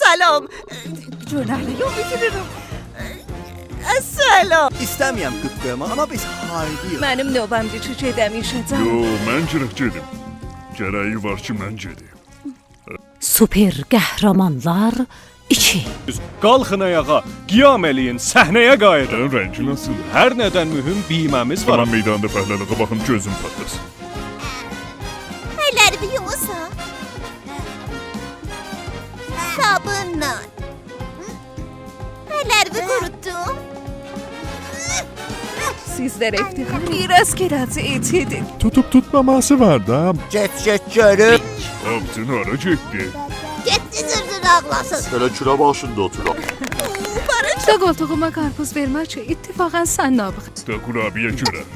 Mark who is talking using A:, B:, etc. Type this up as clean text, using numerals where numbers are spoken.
A: سلام جونهله یا میتونم سلام
B: İstəmirəm qıqqırma, amma biz haydıyıq.
A: Mənim növbəmdir çiçək demişəcəm.
C: Yo, mən gərək gedim. Gərəyi var ki, mən gedim.
D: Super qəhrəmanlar 2.
E: Qalxın ayağa, qiyam eləyin, səhnəyə qayıdın.
C: Rəngi nasıl?
E: Hər nədən mühüm biyməmiz var.
C: Tamam meydanda fəhləliğə baxım gözüm patlasın.
F: Əllərimi yumusa. Sabunla. Əllərimi qurutdum.
A: Sizlər iftixar biraz keratet edin.
C: Tutup tutmaması var da.
B: Get görüb.
C: Abdin hara getdi?
F: Getdi zırdın ağlasın.
G: Belə kürə başında oturaq.
A: Da qoltuğuma qarpuz vermək üçün ittifaqən sən nabıq.
C: Da kurabiye görər.